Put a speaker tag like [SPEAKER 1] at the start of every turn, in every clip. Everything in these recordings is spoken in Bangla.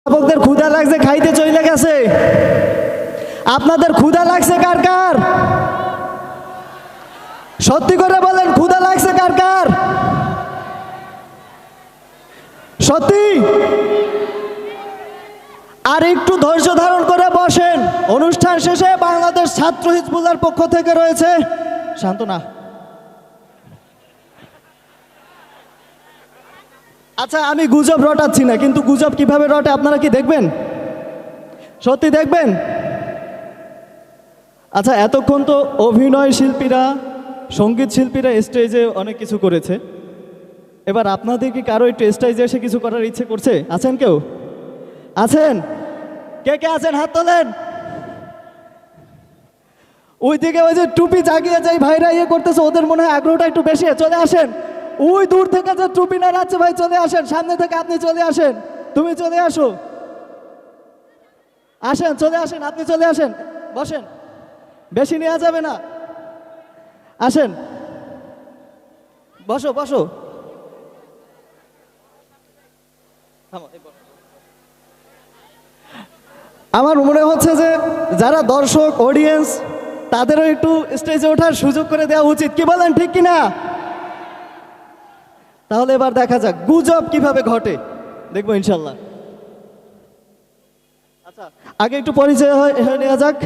[SPEAKER 1] অভিভাবকদের ক্ষুধা লাগছে, খাইতে চলে গেছে। আপনাদের ক্ষুধা লাগছে কার কার? সত্যি করে বলেন, ক্ষুধা লাগছে কার কার? সত্যি? আর একটু ধৈর্য ধারণ করে বসেন। অনুষ্ঠান শেষে বাংলাদেশ ছাত্র হিজবুল্লাহর পক্ষ থেকে রয়েছে সান্ত্বনা। আচ্ছা, আমি গুজব রটাচ্ছি না, কিন্তু গুজব কিভাবে রটে আপনারা কি দেখবেন? সত্যি দেখবেন? আচ্ছা, এতক্ষণ তো অভিনয় শিল্পীরা, সঙ্গীত শিল্পীরা স্টেজে অনেক কিছু করেছে। এবার আপনাদের কি কারো একটু স্টেজে এসে কিছু করার ইচ্ছে করছে? আছেন কেউ? আছেন? কে কে আছেন হাত তোলেন। ওই দিকে ওই যে টুপি জাগিয়ে যাই ভাইরা ইয়ে করতেছে, ওদের মনে হয় আগ্রহটা একটু বেশি। চলে আসেন। ওই দূর থেকে যে টুপি না রাখছে ভাই, চলে আসেন। সামনে থেকে আপনি চলে আসেন। তুমি চলে আসো। আসেন, চলে আসেন, আপনি চলে আসেন। বসেন, বেশি নেওয়া যাবে না। আসেন, বসো বসো। আমার মনে হচ্ছে যে যারা দর্শক অডিয়েন্স, তাদেরও একটু স্টেজে ওঠার সুযোগ করে দেওয়া উচিত। কি বলেন, ঠিক কিনা? তাহলে এবার দেখা যাক গুজব কিভাবে ঘটে, দেখবো ইনশাল্লাহ। আচ্ছা, আগে একটু পরিচয় হয়ে নেওয়া যাক।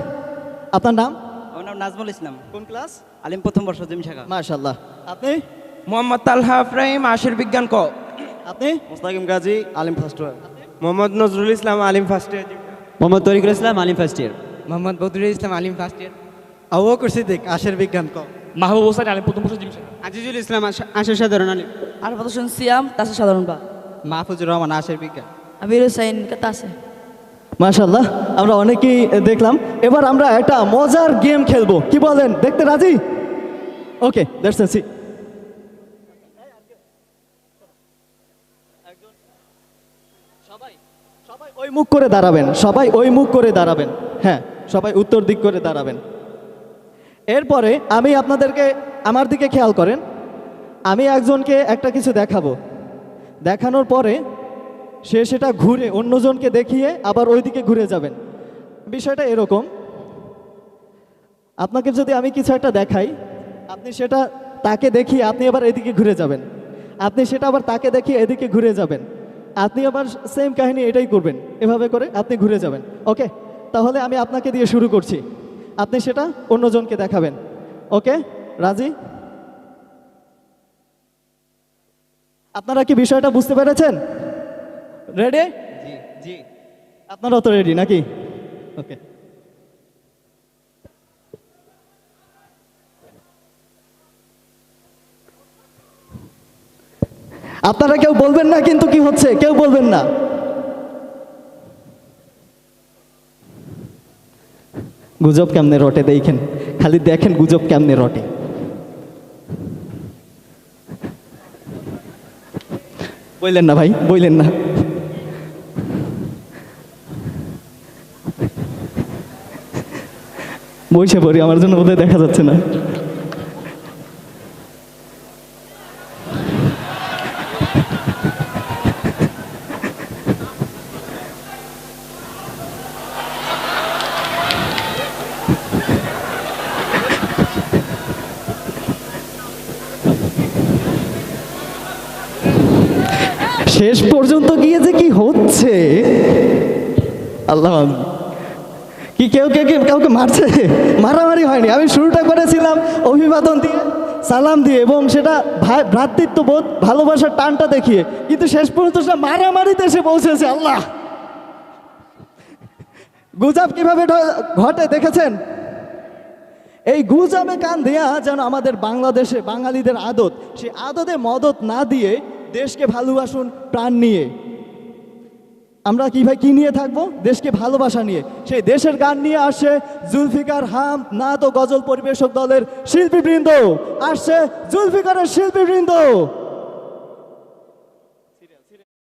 [SPEAKER 1] আপনার নাম?
[SPEAKER 2] আমার নাম নাজমুল ইসলাম,
[SPEAKER 1] কোন ক্লাস?
[SPEAKER 2] আলিম প্রথম বর্ষ জিম শাখা।
[SPEAKER 1] মাশাআল্লাহ। আপনি?
[SPEAKER 3] মোহাম্মদ তালহা ইব্রাহিম, আশির বিজ্ঞান ক।
[SPEAKER 1] আপনি?
[SPEAKER 4] মুস্তাকিম গাজী, আলিম ফার্স্ট ইয়ার।
[SPEAKER 3] মোহাম্মদ নজরুল ইসলাম, আলিম ফার্স্ট ইয়ার।
[SPEAKER 2] মোহাম্মদ তরিকুল ইসলাম, আলিম ফার্স্ট ইয়ার।
[SPEAKER 3] মোহাম্মদ বদরুল ইসলাম, আলিম ফার্স্ট ইয়ার।
[SPEAKER 4] আবু বকর সিদ্দিক, আশের বিজ্ঞান ক।
[SPEAKER 5] মাহবুব হোসেন, আলিম প্রথম বর্ষ জিম শাখা।
[SPEAKER 4] আজিজুল ইসলাম, আশের সাধারণ আলিম।
[SPEAKER 6] আরফাত হোসেন সিয়াম, তাসে সাধারণ বা।
[SPEAKER 4] মাহফুজুর রহমান, আশের বিজ্ঞান।
[SPEAKER 6] আবির হুসাইন, তাসে।
[SPEAKER 1] মাশাআল্লাহ, আমরা অনেকেই দেখলাম। এবার আমরা একটা মজার গেম খেলবো, কি বলেন? দেখতে রাজি? ওকে, লেটস সি। সবাই ওই মুখ করে দাঁড়াবেন, সবাই ওই মুখ করে দাঁড়াবেন। হ্যাঁ, সবাই উত্তর দিক করে দাঁড়াবেন। এরপরে আমি আপনাদেরকে, আমার দিকে খেয়াল করেন, আমি একজনকে একটা কিছু দেখাবো। দেখানোর পরে সে সেটা ঘুরে অন্যজনকে দেখিয়ে আবার ওইদিকে ঘুরে যাবেন। বিষয়টা এরকম, আপনাকে যদি আমি কিছু একটা দেখাই, আপনি সেটা তাকে দেখিয়ে আপনি আবার এদিকে ঘুরে যাবেন। আপনি সেটা আবার তাকে দেখিয়ে এদিকে ঘুরে যাবেন। আপনি আবার সেম কাহিনী এটাই করবেন, এভাবে করে আপনি ঘুরে যাবেন। ওকে, তাহলে আমি আপনাকে দিয়ে শুরু করছি, আপনি সেটা অন্যজনকে দেখাবেন। ওকে, রাজি? আপনারা কি বিষয়টা বুঝতে পেরেছেন? রেডি?
[SPEAKER 2] জি জি।
[SPEAKER 1] আপনারাও তো রেডি নাকি? ওকে। আপনারা কেউ বলবেন না কিন্তু কি হচ্ছে, কেউ বলবেন না। গুজব কেমনে রটে দেখেন, খালি দেখেন গুজব কেমনে রটে। বললেন না ভাই, বললেন না। বইসে পড়ি, আমার জন্য বোধহয় দেখা যাচ্ছে না। শেষ পর্যন্ত গিয়ে যে কি হচ্ছে, আল্লাহ। কি কেউ কাউকে মারছে? মারামারি হয়নি। আমি শুরুটা করেছিলাম অভিবাদন দিয়ে, সালাম দিয়ে, এবং সেটা ভ্রাতৃত্ববোধ, ভালোবাসার টানটা দেখিয়ে, কিন্তু শেষ পর্যন্ত সেটা মারামারিতে এসে পৌঁছেছে। আল্লাহ, গুজব কিভাবে ঘটে দেখেছেন? এই গুজবে কান দেয়া যেন আমাদের বাংলাদেশে বাঙালিদের আদত, সেই আদতে মদত না দিয়ে দেশকে ভালোবাসুন প্রাণ নিয়ে। আমরা কি ভাই কি নিয়ে থাকবো? দেশকে ভালোবাসা নিয়ে। সেই দেশের গান নিয়ে আসছে জুলফিকার হাম নাত ও গজল পরিবেশক দলের শিল্পীবৃন্দ। আসছে জুলফিকারের শিল্পীবৃন্দ।